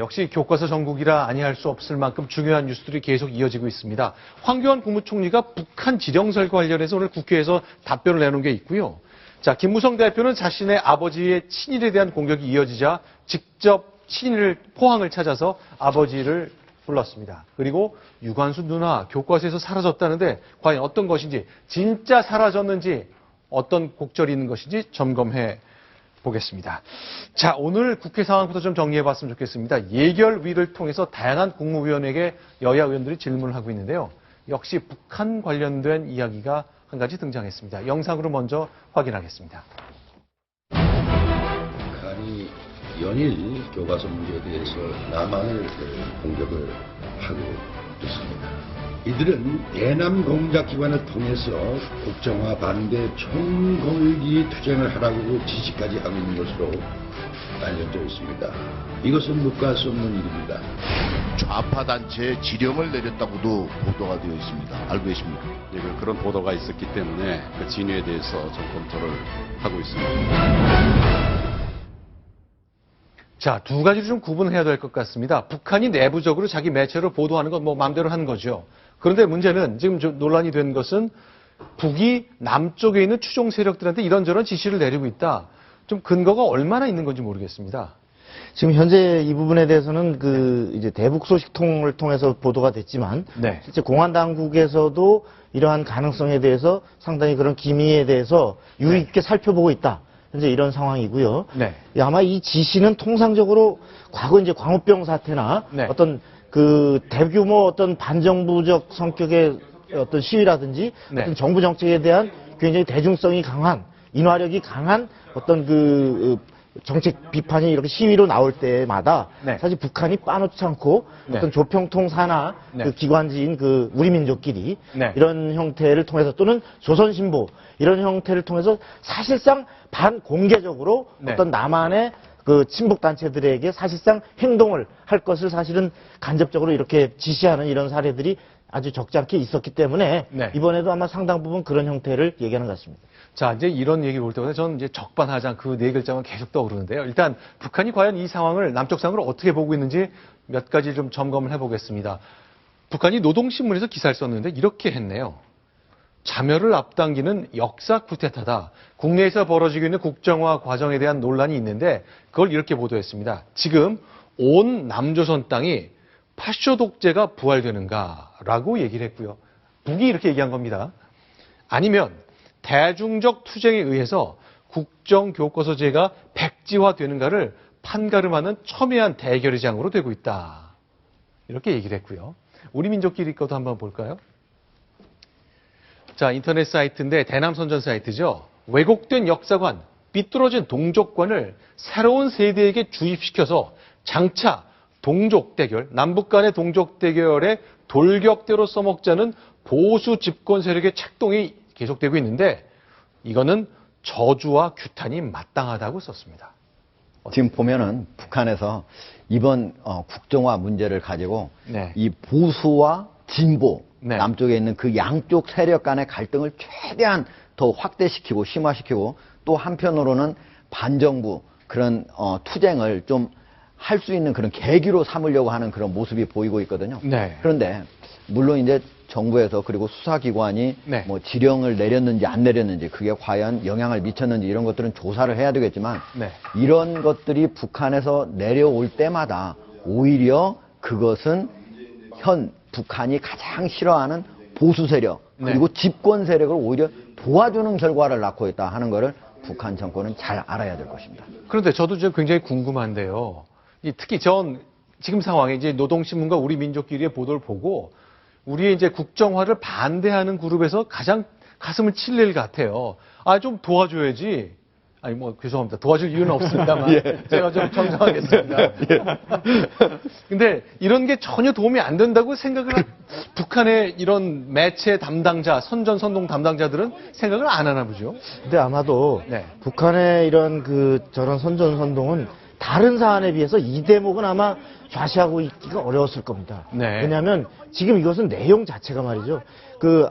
역시 교과서 전국이라 아니할 수 없을 만큼 중요한 뉴스들이 계속 이어지고 있습니다. 황교안 국무총리가 북한 지령설과 관련해서 오늘 국회에서 답변을 내놓은 게 있고요. 자, 김무성 대표는 자신의 아버지의 친일에 대한 공격이 이어지자 직접 친일 포항을 찾아서 아버지를 불렀습니다. 그리고 유관순 누나 교과서에서 사라졌다는데 과연 어떤 것인지, 진짜 사라졌는지, 어떤 곡절이 있는 것인지 점검해 보겠습니다. 자, 오늘 국회 상황부터 좀 정리해봤으면 좋겠습니다. 예결위를 통해서 다양한 국무위원에게 여야 의원들이 질문을 하고 있는데요. 역시 북한 관련된 이야기가 한 가지 등장했습니다. 영상으로 먼저 확인하겠습니다. 북한이 연일 교과서 문제에 대해서 남한을 공격을 하고 있습니다. 이들은 대남 공작 기관을 통해서 국정화 반대 총궐기 투쟁을 하라고 지시까지 하고 있는 것으로 알려져 있습니다. 이것은 묵과할 수 없는 일입니다. 좌파 단체에 지령을 내렸다고도 보도가 되어 있습니다. 알고 계십니까? 예, 그런 보도가 있었기 때문에 그 진위에 대해서 좀 검토를 하고 있습니다. 자, 두 가지를 좀 구분해야 될 것 같습니다. 북한이 내부적으로 자기 매체로 보도하는 건 뭐 마음대로 하는 거죠. 그런데 문제는 지금 논란이 된 것은 북이 남쪽에 있는 추종 세력들한테 이런저런 지시를 내리고 있다. 좀 근거가 얼마나 있는 건지 모르겠습니다. 지금 현재 이 부분에 대해서는 이제 대북 소식통을 통해서 보도가 됐지만 네. 실제 공안 당국에서도 이러한 가능성에 대해서 상당히 그런 기미에 대해서 유의 있게 살펴보고 있다. 현재 이런 상황이고요. 네. 아마 이 지시는 통상적으로 과거 이제 광우병 사태나 네. 어떤 대규모 어떤 반정부적 성격의 어떤 시위라든지 네. 어떤 정부 정책에 대한 굉장히 대중성이 강한 인화력이 강한 어떤 정책 비판이 이렇게 시위로 나올 때마다 네. 사실 북한이 빠놓지 않고 네. 어떤 조평통 산하 네. 기관지인 우리 민족끼리 네. 이런 형태를 통해서 또는 조선신보 이런 형태를 통해서 사실상 반공개적으로 네. 어떤 남한의 친북 단체들에게 사실상 행동을 할 것을 사실은 간접적으로 이렇게 지시하는 이런 사례들이 아주 적지 않게 있었기 때문에 네. 이번에도 아마 상당 부분 그런 형태를 얘기하는 것 같습니다. 자, 이제 이런 얘기가 올 때마다 저는 이제 적반하장 그 네 글자만 계속 떠오르는데요. 일단 북한이 과연 이 상황을 남쪽 상황을 어떻게 보고 있는지 몇 가지 좀 점검을 해보겠습니다. 북한이 노동신문에서 기사를 썼는데 이렇게 했네요. 자멸을 앞당기는 역사 쿠데타다. 국내에서 벌어지고 있는 국정화 과정에 대한 논란이 있는데 그걸 이렇게 보도했습니다. 지금 온 남조선 땅이 파쇼 독재가 부활되는가라고 얘기를 했고요. 북이 이렇게 얘기한 겁니다. 아니면 대중적 투쟁에 의해서 국정교과서제가 백지화되는가를 판가름하는 첨예한 대결의장으로 되고 있다. 이렇게 얘기를 했고요. 우리 민족끼리 것도 한번 볼까요? 자, 인터넷 사이트인데 대남선전 사이트죠. 왜곡된 역사관, 삐뚤어진 동족관을 새로운 세대에게 주입시켜서 장차 동족 대결, 남북 간의 동족 대결에 돌격대로 써먹자는 보수 집권 세력의 책동이 계속되고 있는데 이거는 저주와 규탄이 마땅하다고 썼습니다. 지금 보면은 북한에서 이번 국정화 문제를 가지고 네. 이 보수와 진보 네. 남쪽에 있는 그 양쪽 세력 간의 갈등을 최대한 더 확대시키고 심화시키고 또 한편으로는 반정부 그런 투쟁을 좀 할 수 있는 그런 계기로 삼으려고 하는 그런 모습이 보이고 있거든요. 네. 그런데 물론 이제 정부에서 그리고 수사기관이 네. 뭐 지령을 내렸는지 안 내렸는지 그게 과연 영향을 미쳤는지 이런 것들은 조사를 해야 되겠지만 네. 이런 것들이 북한에서 내려올 때마다 오히려 그것은 현 북한이 가장 싫어하는 보수 세력 그리고 네. 집권 세력을 오히려 도와주는 결과를 낳고 있다 하는 것을 북한 정권은 잘 알아야 될 것입니다. 그런데 저도 좀 굉장히 궁금한데요. 특히 지금 상황에 이제 노동신문과 우리 민족끼리의 보도를 보고 우리의 이제 국정화를 반대하는 그룹에서 가장 가슴을 칠 일 같아요. 아, 좀 도와줘야지. 아니, 뭐, 죄송합니다. 도와줄 이유는 없습니다만. 예. 제가 좀 정정하겠습니다. 근데 이런 게 전혀 도움이 안 된다고 북한의 이런 매체 담당자, 선동 담당자들은 생각을 안 하나 보죠. 근데 아마도 네. 북한의 이런 저런 선동은 다른 사안에 비해서 이 대목은 아마 좌시하고 있기가 어려웠을 겁니다. 네. 왜냐하면 지금 이것은 내용 자체가 말이죠.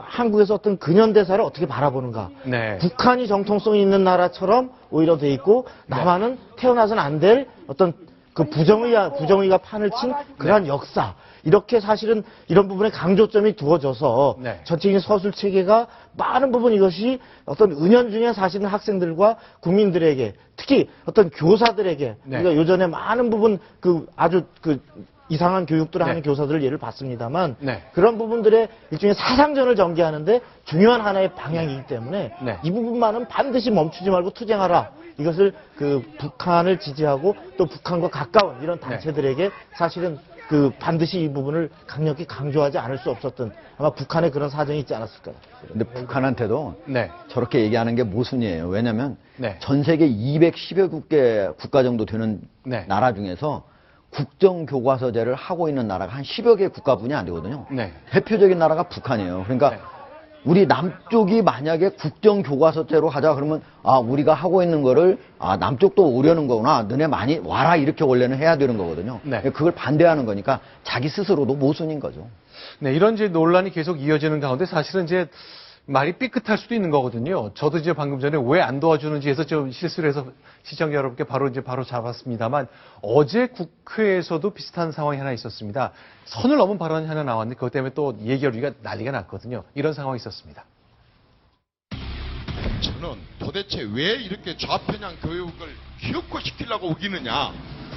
한국에서 어떤 근현대사를 어떻게 바라보는가. 네. 북한이 정통성이 있는 나라처럼 오히려 돼 있고 남한은 태어나서는 안 될 어떤 그 부정의가 판을 친 그러한 역사. 이렇게 사실은 이런 부분에 강조점이 두어져서 네. 전체적인 서술 체계가 많은 부분 이것이 어떤 은연중에 사실은 학생들과 국민들에게 특히 어떤 교사들에게 네. 우리가 요전에 많은 부분 그 아주 그 이상한 교육들을 네. 하는 교사들을 예를 봤습니다만 네. 그런 부분들의 일종의 사상전을 전개하는데 중요한 하나의 방향이기 때문에 네. 이 부분만은 반드시 멈추지 말고 투쟁하라. 이것을 그 북한을 지지하고 또 북한과 가까운 이런 단체들에게 사실은 그 반드시 이 부분을 강력히 강조하지 않을 수 없었던 아마 북한의 그런 사정이 있지 않았을까요? 근데 북한한테도 네. 저렇게 얘기하는 게 모순이에요. 왜냐면 네. 전 세계 210여 개 국가 정도 되는 네. 나라 중에서 국정교과서제를 하고 있는 나라가 한 10여 개 국가뿐이 안 되거든요. 네. 대표적인 나라가 북한이에요. 그러니까 네. 우리 남쪽이 만약에 국정교과서제로 하자 그러면 아 우리가 하고 있는 거를 아 남쪽도 오려는 거구나. 너네 많이 와라 이렇게 원래는 해야 되는 거거든요. 네. 그걸 반대하는 거니까 자기 스스로도 모순인 거죠. 네, 이런 이제 논란이 계속 이어지는 가운데 사실은 이제 말이 삐끗할 수도 있는 거거든요. 저도 이제 방금 전에 왜 안 도와주는지 해서 좀 실수를 해서 시청자 여러분께 바로 잡았습니다만 어제 국회에서도 비슷한 상황이 하나 있었습니다. 선을 넘은 발언이 하나 나왔는데 그것 때문에 또 얘기가 난리가 났거든요. 이런 상황이 있었습니다. 저는 도대체 왜 이렇게 좌편향 교육을 기업화시키려고 우기느냐,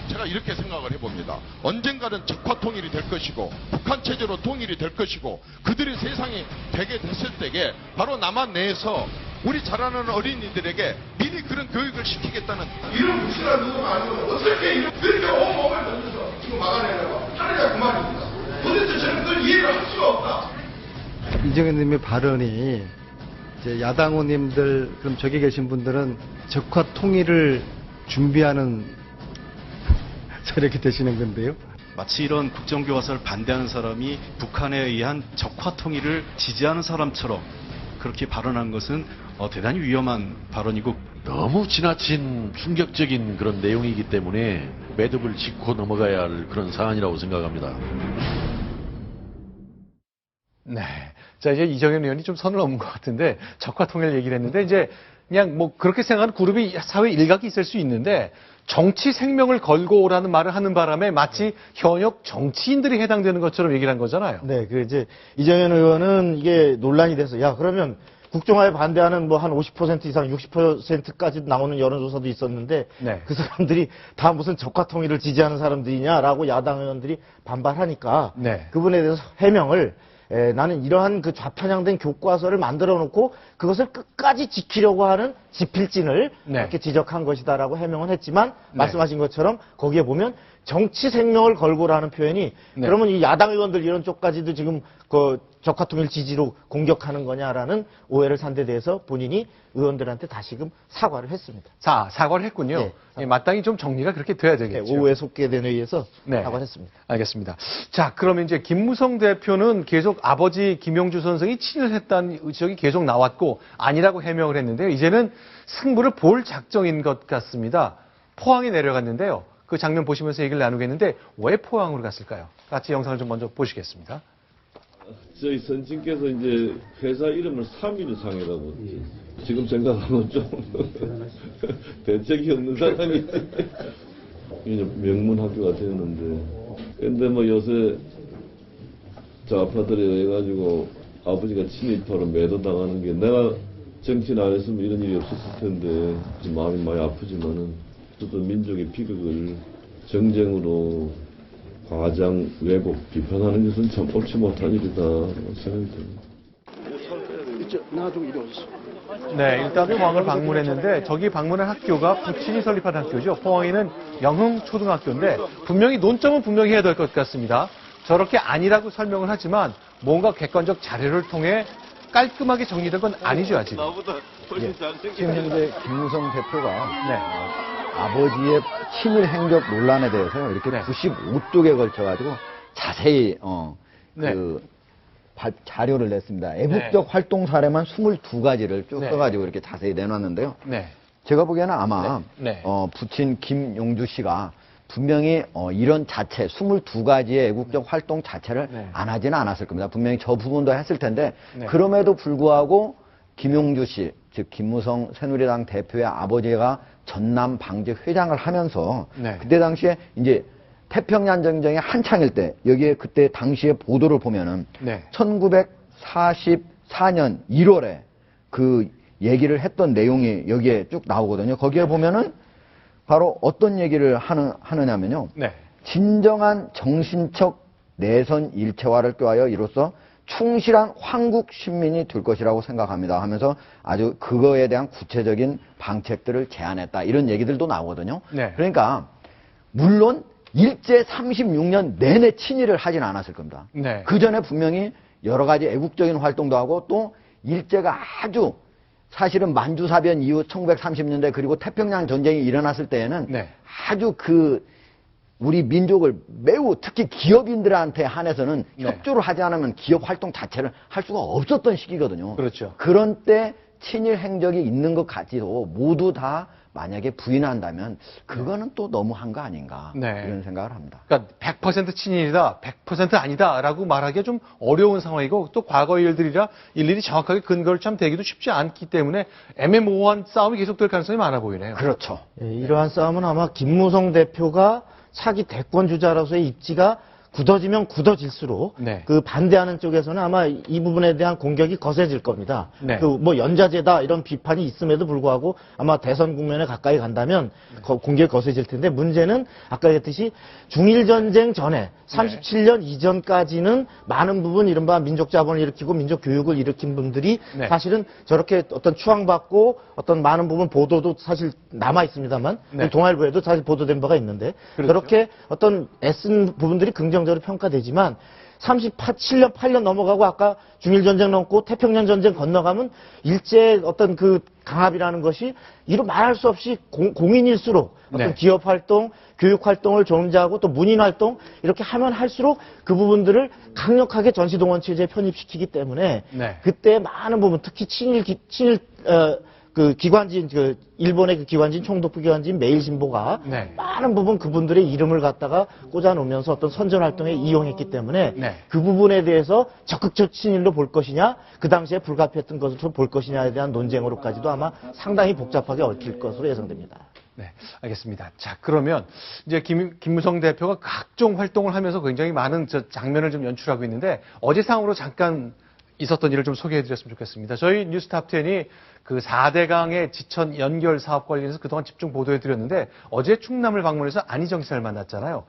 제가 이렇게 생각을 해봅니다. 언젠가는 적화 통일이 될 것이고 북한 체제로 통일이 될 것이고 그들의 세상이 되게 됐을 때에 바로 남한 내에서 우리 자라는 어린이들에게 미리 그런 교육을 시키겠다는 이런 무시한 누구가 아니고 어떻게 이렇게 온몸을 던져서 지금 막아내려고 하느냐 그 말입니다. 도대체 저는 그걸 이해를 할 수가 없다. 이정현님의 발언이 이제 야당 의원님들 그럼 저기 계신 분들은 적화 통일을 준비하는 저렇게 되시는 건데요. 마치 이런 국정교과서를 반대하는 사람이 북한에 의한 적화 통일을 지지하는 사람처럼 그렇게 발언한 것은 대단히 위험한 발언이고 너무 지나친 충격적인 그런 내용이기 때문에 매듭을 짚고 넘어가야 할 그런 사안이라고 생각합니다. 네. 자, 이제 이정현 의원이 좀 선을 넘은 것 같은데 적화 통일 얘기를 했는데 이제 그냥 뭐 그렇게 생각하는 그룹이 사회 일각이 있을 수 있는데 정치 생명을 걸고 오라는 말을 하는 바람에 마치 현역 정치인들이 해당되는 것처럼 얘기를 한 거잖아요. 네, 그 이제 이정현 의원은 이게 논란이 돼서 야 그러면 국정화에 반대하는 뭐 한 50% 이상 60%까지 나오는 여론조사도 있었는데 네. 그 사람들이 다 무슨 적화 통일을 지지하는 사람들이냐라고 야당 의원들이 반발하니까 네. 그분에 대해서 해명을 나는 이러한 그 좌편향된 교과서를 만들어 놓고 그것을 끝까지 지키려고 하는 지필진을 네. 이렇게 지적한 것이다라고 해명은 했지만 네. 말씀하신 것처럼 거기에 보면 정치 생명을 걸고라는 표현이 네. 그러면 이 야당 의원들 이런 쪽까지도 지금 그 적화통일 지지로 공격하는 거냐라는 오해를 산 데 대해서 본인이 의원들한테 다시금 사과를 했습니다. 자, 사과를 했군요. 네, 예, 마땅히 좀 정리가 그렇게 돼야 네, 되겠죠. 오후에 속개된 회의에서 네. 사과를 했습니다. 알겠습니다. 자, 그러면 이제 김무성 대표는 계속 아버지 김용주 선생이 친일했다는 의혹이 계속 나왔고 아니라고 해명을 했는데요. 이제는 승부를 볼 작정인 것 같습니다. 포항에 내려갔는데요. 그 장면 보시면서 얘기를 나누겠는데 왜 포항으로 갔을까요? 같이 영상을 좀 먼저 보시겠습니다. 저희 선친께서 이제 회사 이름을 3.1상이라고 지금 생각하면 좀 대책이 없는 사람이 이제 명문 학교가 되었는데 근데 뭐 요새 좌파들에 의해 가지고 아버지가 친일파로 매도당하는 게 내가 정치를 안 했으면 이런 일이 없었을 텐데 좀 마음이 많이 아프지만은 어떤 민족의 비극을 정쟁으로 과장, 왜곡, 비판하는 것은 참 옳지 못한 일이다 생각이 듭니다. 네, 일단 포항을 방문했는데 저기 방문한 학교가 부친이 설립한 학교죠. 포항에는 영흥초등학교인데 분명히 논점은 분명히 해야 될 것 같습니다. 저렇게 아니라고 설명을 하지만 뭔가 객관적 자료를 통해 깔끔하게 정리된 건 아니죠, 아직. 예. 지금 현재 김무성 대표가 네. 아버지의 친일 행적 논란에 대해서 이렇게 네. 95쪽에 걸쳐가지고 자세히 네. 자료를 냈습니다. 애국적 활동 사례만 22가지를 쭉 네. 써가지고 이렇게 자세히 내놨는데요. 네. 제가 보기에는 아마 네. 부친 김용주 씨가 분명히 이런 자체 22가지의 애국적 활동 자체를 네. 안 하지는 않았을 겁니다. 분명히 저 부분도 했을 텐데 네. 그럼에도 불구하고 김용주 씨, 즉 김무성 새누리당 대표의 아버지가 전남 방직 회장을 하면서 네. 그때 당시에 이제 태평양 전쟁의 한창일 때 여기에 그때 당시에 보도를 보면은 네. 1944년 1월에 그 얘기를 했던 내용이 여기에 쭉 나오거든요. 거기에 보면은 바로 어떤 얘기를 하느냐면요. 네. 진정한 정신적 내선 일체화를 꾀하여 이로써 충실한 황국 신민이 될 것이라고 생각합니다 하면서 아주 그거에 대한 구체적인 방책들을 제안했다. 이런 얘기들도 나오거든요. 네. 그러니까 물론 일제 36년 내내 친일을 하진 않았을 겁니다. 네. 그 전에 분명히 여러 가지 애국적인 활동도 하고 또 일제가 아주 사실은 만주사변 이후 1930년대 그리고 태평양 전쟁이 일어났을 때에는 네. 아주 그 우리 민족을 매우 특히 기업인들한테 한해서는 네. 협조를 하지 않으면 기업 활동 자체를 할 수가 없었던 시기거든요. 그렇죠. 그런 때 친일 행적이 있는 것 같지도 모두 다 만약에 부인한다면 그거는 또 너무한 거 아닌가 네. 이런 생각을 합니다. 그러니까 100% 친일이다, 100% 아니다라고 말하기가 좀 어려운 상황이고 또 과거 일들이라 일일이 정확하게 근거를 참 대기도 쉽지 않기 때문에 애매모호한 싸움이 계속될 가능성이 많아 보이네요. 그렇죠. 예, 이러한 싸움은 아마 김무성 대표가 차기 대권 주자로서의 입지가 굳어지면 굳어질수록 네. 그 반대하는 쪽에서는 아마 이 부분에 대한 공격이 거세질 겁니다. 네. 그 뭐 연좌제다 이런 비판이 있음에도 불구하고 아마 대선 국면에 가까이 간다면 공격이 거세질 텐데 문제는 아까 얘기했듯이 중일 전쟁 전에 37년 이전까지는 많은 부분 이른바 민족 자본을 일으키고 민족 교육을 일으킨 분들이 네. 사실은 저렇게 어떤 추앙받고 어떤 많은 부분 보도도 사실 남아 있습니다만 네. 동아일보에도 사실 보도된 바가 있는데 그렇죠. 저렇게 어떤 애쓴 부분들이 긍정적으로 평가되지만 37년, 8년 넘어가고 아까 중일전쟁 넘고 태평양 전쟁 건너가면 일제의 어떤 그 강압이라는 것이 이루 말할 수 없이 공인일수록 어떤 네. 기업 활동, 교육 활동을 존재하고 또 문인 활동 이렇게 하면 할수록 그 부분들을 강력하게 전시동원 체제에 편입시키기 때문에 네. 그때 많은 부분 특히 그 기관지인 그 일본의 그 기관지인 총독부 기관지인 매일신보가 네. 많은 부분 그분들의 이름을 갖다가 꽂아놓으면서 어떤 선전 활동에 이용했기 때문에 네. 그 부분에 대해서 적극적 친일로 볼 것이냐 그 당시에 불가피했던 것으로 볼 것이냐에 대한 논쟁으로까지도 아마 상당히 복잡하게 얽힐 것으로 예상됩니다. 네, 알겠습니다. 자, 그러면 이제 김무성 대표가 각종 활동을 하면서 굉장히 많은 장면을 좀 연출하고 있는데 어제 상으로 잠깐 있었던 일을 좀 소개해드렸으면 좋겠습니다. 저희 뉴스탑10이 그 4대강의 지천 연결 사업 관련해서 그동안 집중 보도해드렸는데 어제 충남을 방문해서 안희정 지사를 만났잖아요.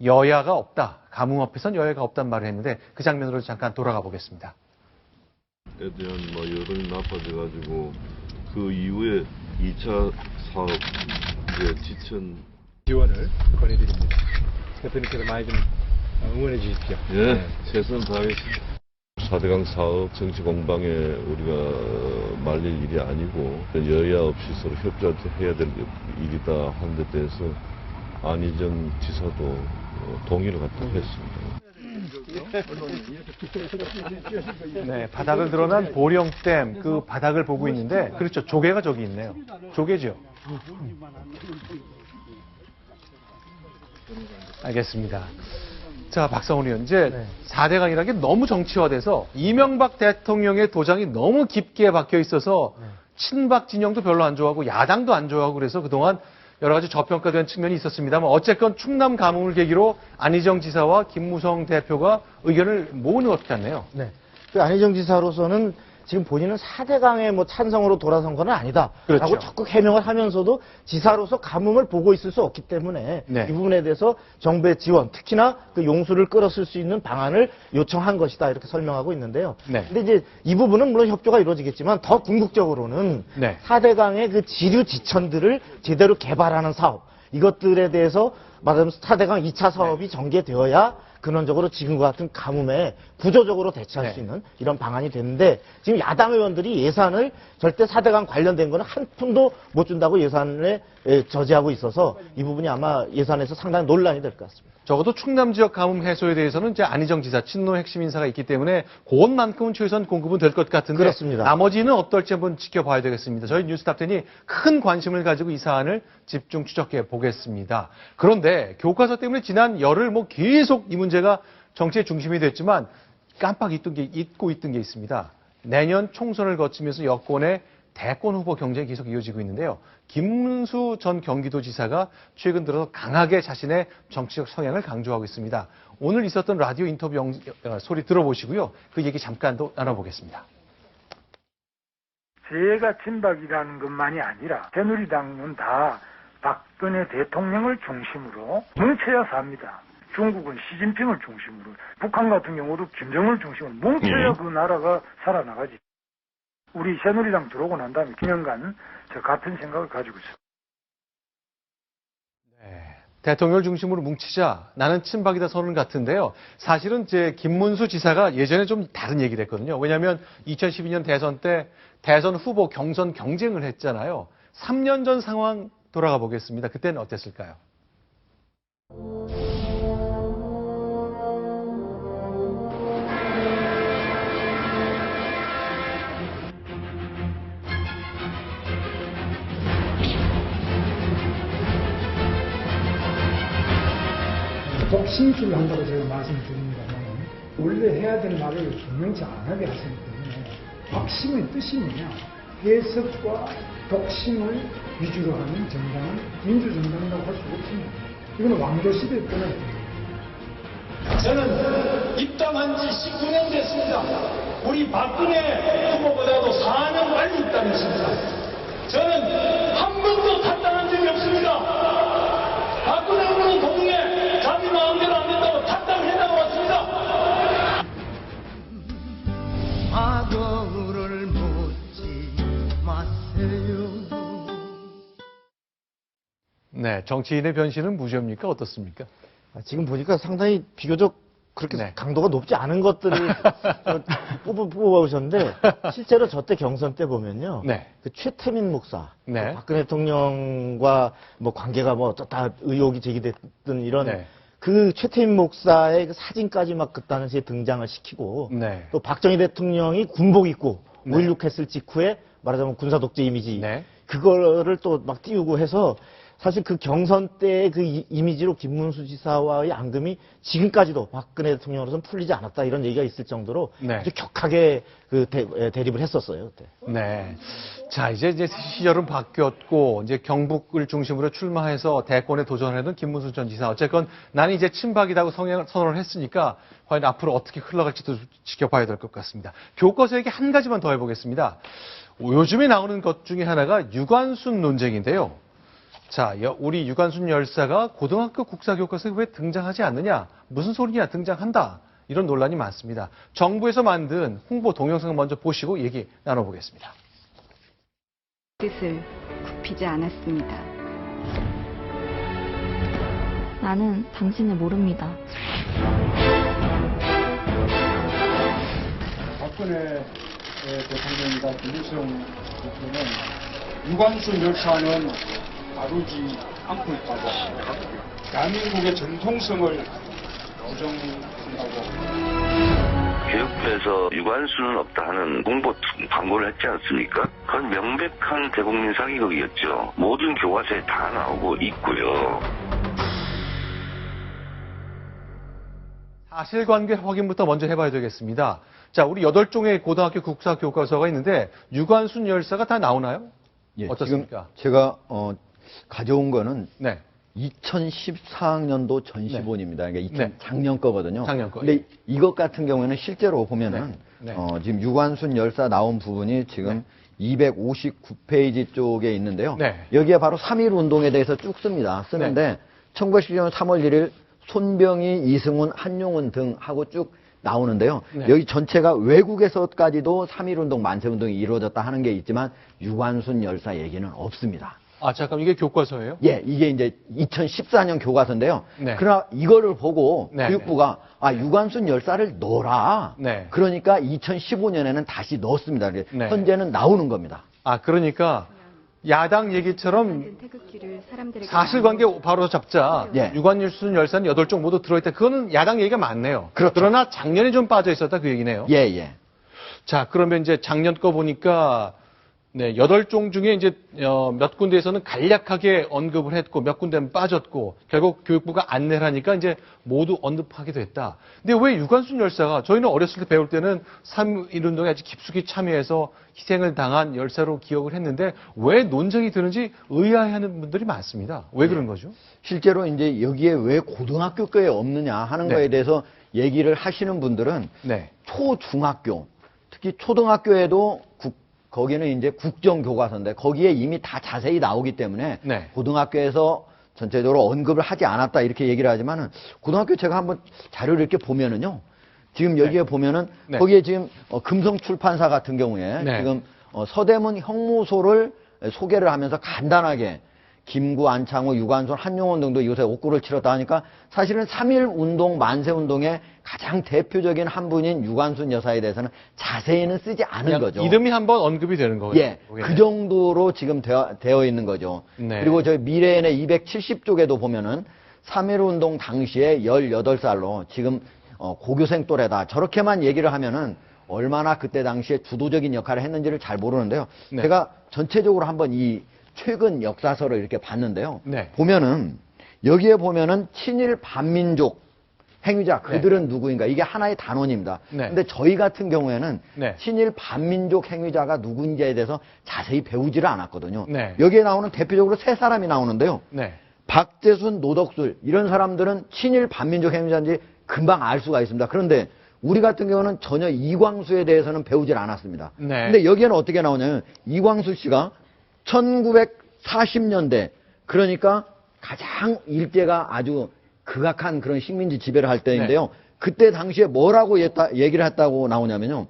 여야가 없다. 가뭄 앞에선 여야가 없단 말을 했는데 그 장면으로 잠깐 돌아가 보겠습니다. 에 대한 여론이 나빠져가지고 그 이후에 2차 사업 이제 지천 지원을 권해드립니다. 대표님께서 많이 좀 응원해 주십시오. 예, 최선 다하겠습니다. 4대강 사업 정치 공방에 우리가 말릴 일이 아니고 여야 없이 서로 협조해야 될 일이다 하는 데 대해서 안희정 지사도 동의를 갖다 했습니다. 네, 바닥을 드러난 보령댐 그 바닥을 보고 있는데 그렇죠. 조개가 저기 있네요. 조개죠. 알겠습니다. 자, 박성훈 의원, 이제 4대강이라는 게 너무 정치화돼서 이명박 대통령의 도장이 너무 깊게 박혀 있어서 친박 진영도 별로 안 좋아하고 야당도 안 좋아하고 그래서 그동안 여러 가지 저평가된 측면이 있었습니다만 어쨌건 충남 가뭄을 계기로 안희정 지사와 김무성 대표가 의견을 모으는 것 같네요. 네. 그 안희정 지사로서는 지금 본인은 4대강의 뭐 찬성으로 돌아선 건 아니다. 그렇죠. 라고 적극 해명을 하면서도 지사로서 가뭄을 보고 있을 수 없기 때문에 네. 이 부분에 대해서 정부의 지원, 특히나 그 용수를 끌어쓸 수 있는 방안을 요청한 것이다. 이렇게 설명하고 있는데요. 네. 근데 이제 이 부분은 물론 협조가 이루어지겠지만 더 궁극적으로는 네. 4대강의 그 지류 지천들을 제대로 개발하는 사업, 이것들에 대해서 말하자면 4대강 2차 사업이 전개되어야 근원적으로 지금과 같은 가뭄에 구조적으로 대처할 수 있는 이런 방안이 되는데 지금 야당 의원들이 예산을 절대 4대강 관련된 거는 한 푼도 못 준다고 예산에 저지하고 있어서 이 부분이 아마 예산에서 상당히 논란이 될 것 같습니다. 적어도 충남 지역 가뭄 해소에 대해서는 이제 안희정 지사, 친노 핵심 인사가 있기 때문에 그것만큼은 최소한 공급은 될 것 같은데 그렇습니다. 나머지는 어떨지 한번 지켜봐야 되겠습니다. 저희 뉴스탑10이 큰 관심을 가지고 이 사안을 집중 추적해 보겠습니다. 그런데 교과서 때문에 지난 열흘 계속 이 문제가 정치의 중심이 됐지만 깜빡 잊고 있던 게 있습니다. 내년 총선을 거치면서 여권의 대권 후보 경쟁이 계속 이어지고 있는데요. 김문수 전 경기도지사가 최근 들어서 강하게 자신의 정치적 성향을 강조하고 있습니다. 오늘 있었던 라디오 인터뷰 소리 들어보시고요. 그 얘기 잠깐 더 나눠보겠습니다. 제가 친박이라는 것만이 아니라 새누리당은 다 박근혜 대통령을 중심으로 뭉쳐야 삽니다. 중국은 시진핑을 중심으로, 북한 같은 경우도 김정은을 중심으로 뭉쳐야 그 나라가 살아나가지. 우리 새누리당 들어오고 난 다음에 2년간 저 같은 생각을 가지고 있습니다. 대통령을 중심으로 뭉치자 나는 친박이다 선언 같은데요. 사실은 김문수 지사가 예전에 좀 다른 얘기를 했거든요. 왜냐하면 2012년 대선 때 대선 후보 경선 경쟁을 했잖아요. 3년 전 상황 돌아가 보겠습니다. 그때는 어땠을까요? 독신주를 한다고 제가 말씀드립니다만 원래 해야 될 말을 분명치 안 하게 하시기 때문에 박심의 뜻이 뭐냐, 해석과 독심을 위주로 하는 정당은 민주정당이라고 할 수 없습니다. 이건 왕조시대 때는 저는 입당한 지 19년 됐습니다. 우리 박근혜 후보보다도 4년 빨리 입당했습니다. 저는 한 번도 탈당한 적이 없습니다. 박근혜 후보 동의에 자기 마음대로 안 된다고 탈당해나가 왔습니다. 과거를 묻지 마세요. 네, 정치인의 변신은 무죄입니까? 어떻습니까? 지금 보니까 상당히 비교적 그렇게 강도가 높지 않은 것들을 뽑아오셨는데 실제로 저 때 경선 때 보면요. 그 최태민 목사, 그 박근혜 대통령과 뭐 관계가 뭐 어쩌다 의혹이 제기됐던 이런 그 최태민 목사의 그 사진까지 막 그딴에 등장을 시키고 또 박정희 대통령이 군복 입고 5.16 했을 직후에 말하자면 군사 독재 이미지 그거를 또 막 띄우고 해서 사실 그 경선 때의 그 이미지로 김문수 지사와의 앙금이 지금까지도 박근혜 대통령으로서는 풀리지 않았다 이런 얘기가 있을 정도로 아주 격하게 그 대립을 했었어요. 그때. 네. 자, 이제 시절은 바뀌었고 이제 경북을 중심으로 출마해서 대권에 도전하던 김문수 전 지사. 어쨌건 나는 이제 친박이라고 선언을 했으니까 과연 앞으로 어떻게 흘러갈지도 지켜봐야 될 것 같습니다. 교과서 얘기 한 가지만 더 해보겠습니다. 요즘에 나오는 것 중에 하나가 유관순 논쟁인데요. 자, 우리 유관순 열사가 고등학교 국사교과서에 왜 등장하지 않느냐? 무슨 소리냐? 등장한다. 이런 논란이 많습니다. 정부에서 만든 홍보 동영상 먼저 보시고 얘기 나눠보겠습니다. 뜻을 굽히지 않았습니다. 나는 당신을 모릅니다. 박근혜 대통령과 김일성 대통령은 유관순 열사는 다루지 않고 있다고 대한민국의 정통성을 부정한다고. 교육부에서 유관순은 없다 하는 홍보 광고를 했지 않습니까? 그건 명백한 대국민 사기극이었죠. 모든 교과서에 다 나오고 있고요. 사실관계 확인부터 먼저 해봐야 되겠습니다. 자, 우리 8종의 고등학교 국사교과서가 있는데 유관순 열사가 다 나오나요? 예, 어떻습니까? 지금 제가 가져온 거는 2014학년도 전시본입니다. 그러니까 작년 거거든요. 작년 거. 근데 이것 같은 경우에는 실제로 보면은 지금 유관순 열사 나온 부분이 지금 259페이지 쪽에 있는데요. 여기에 바로 3.1 운동에 대해서 쭉 쓰는데 1912년 3월 1일 손병희, 이승훈, 한용운 등 하고 쭉 나오는데요. 여기 전체가 외국에서까지도 3.1 운동, 만세 운동이 이루어졌다 하는 게 있지만 유관순 열사 얘기는 없습니다. 아, 잠깐 이게 교과서예요? 예, 이게 이제 2014년 교과서인데요. 그러나 이거를 보고 교육부가 유관순 열사를 넣어라. 그러니까 2015년에는 다시 넣었습니다. 현재는 나오는 겁니다. 아, 그러니까 야당 얘기처럼 사실관계 바로 잡자. 유관순 열사는 8종 모두 들어있다. 그거는 야당 얘기가 많네요. 그러나 작년에 좀 빠져 있었다 그 얘기네요. 예. 자, 그러면 이제 작년 거 보니까 네, 8종 중에 이제 몇 군데에서는 간략하게 언급을 했고 몇 군데는 빠졌고 결국 교육부가 안내를 하니까 이제 모두 언급하게 됐다. 근데 왜 유관순 열사가 저희는 어렸을 때 배울 때는 3.1운동에 아주 깊숙이 참여해서 희생을 당한 열사로 기억을 했는데 왜 논쟁이 드는지 의아해하는 분들이 많습니다. 왜 그런 거죠? 실제로 이제 여기에 왜 고등학교 거에 없느냐 하는 네. 거에 대해서 얘기를 하시는 분들은 네. 초중학교, 특히 초등학교에도 거기는 이제 국정교과서인데 거기에 이미 다 자세히 나오기 때문에 네. 고등학교에서 전체적으로 언급을 하지 않았다 이렇게 얘기를 하지만은 고등학교 제가 한번 자료를 이렇게 보면은요. 지금 여기에 보면은 네. 거기에 지금 금성출판사 같은 경우에 네. 지금 서대문 형무소를 소개를 하면서 간단하게 김구, 안창호, 유관순, 한용원 등도 요새 옥구를 치렀다 하니까 사실은 3.1운동, 만세운동의 가장 대표적인 한 분인 유관순 여사에 대해서는 자세히는 쓰지 않은 거죠. 이름이 한번 언급이 되는 거예요. 예, 그 정도로 지금 되어 있는 거죠. 네. 그리고 저희 미래인의 270쪽에도 보면은 3.1운동 당시에 18살로 지금 고교생 또래다. 저렇게만 얘기를 하면은 얼마나 그때 당시에 주도적인 역할을 했는지를 잘 모르는데요. 네. 제가 전체적으로 한번 이 최근 역사서를 이렇게 봤는데요. 네. 보면은 여기에 보면은 친일 반민족 행위자 그들은 누구인가 이게 하나의 단원입니다. 네. 근데 저희 같은 경우에는 네. 친일 반민족 행위자가 누구인지에 대해서 자세히 배우지를 않았거든요. 네. 여기에 나오는 대표적으로 세 사람이 나오는데요. 네. 박재순, 노덕술 이런 사람들은 친일 반민족 행위자인지 금방 알 수가 있습니다. 그런데 우리 같은 경우는 전혀 이광수에 대해서는 배우질 않았습니다. 네. 근데 여기에는 어떻게 나오냐면 이광수 씨가 1940년대 그러니까 가장 일제가 아주 극악한 그런 식민지 지배를 할 때인데요. 네. 그때 당시에 뭐라고 얘기를 했다고 나오냐면요.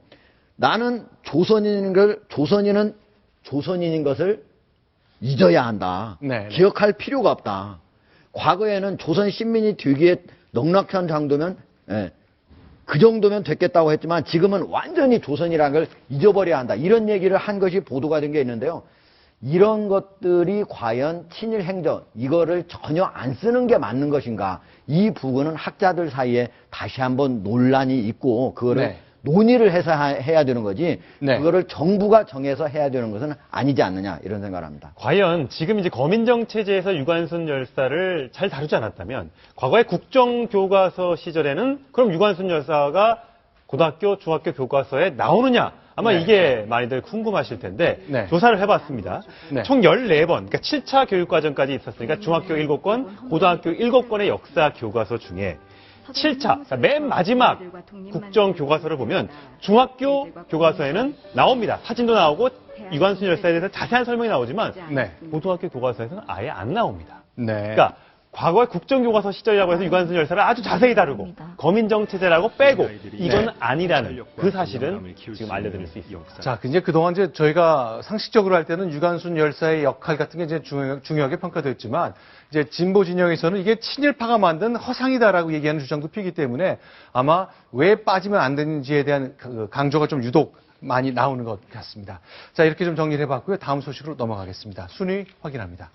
나는 조선인인 것을 잊어야 한다. 네. 기억할 필요가 없다. 과거에는 조선 식민이 되기에 넉넉한 정도면 그 정도면 됐겠다고 했지만 지금은 완전히 조선이라는 걸 잊어버려야 한다. 이런 얘기를 한 것이 보도가 된 게 있는데요. 이런 것들이 과연 친일 행정 이거를 전혀 안 쓰는 게 맞는 것인가? 이 부분은 학자들 사이에 다시 한번 논란이 있고 그거를 네. 논의를 해서 해야 되는 거지. 네. 그거를 정부가 정해서 해야 되는 것은 아니지 않느냐 이런 생각을 합니다. 과연 지금 이제 거민정 체제에서 유관순 열사를 잘 다루지 않았다면 과거의 국정교과서 시절에는 그럼 유관순 열사가 고등학교, 중학교 교과서에 나오느냐? 아마 네. 이게 많이들 궁금하실 텐데 네. 조사를 해봤습니다. 네. 총 14번, 그러니까 7차 교육과정까지 있었으니까 중학교 7권, 고등학교 7권의 역사 교과서 중에 7차, 그러니까 맨 마지막 국정교과서를 보면 중학교 교과서에는 나옵니다. 사진도 나오고 유관순 열사에 대해서 자세한 설명이 나오지만 네. 고등학교 교과서에서는 아예 안 나옵니다. 네. 그러니까 과거의 국정교과서 시절이라고 해서 유관순 열사를 아주 자세히 다루고 거민정 체제라고 빼고 이건 아니라는 그 사실은 지금 알려드릴 수 있습니다. 자, 이제 그동안 이제 저희가 상식적으로 할 때는 유관순 열사의 역할 같은 게 이제 중요하게 평가됐지만 이제 진보 진영에서는 이게 친일파가 만든 허상이다라고 얘기하는 주장도 피기 때문에 아마 왜 빠지면 안 되는지에 대한 강조가 좀 유독 많이 나오는 것 같습니다. 자, 이렇게 좀 정리를 해봤고요. 다음 소식으로 넘어가겠습니다. 순위 확인합니다.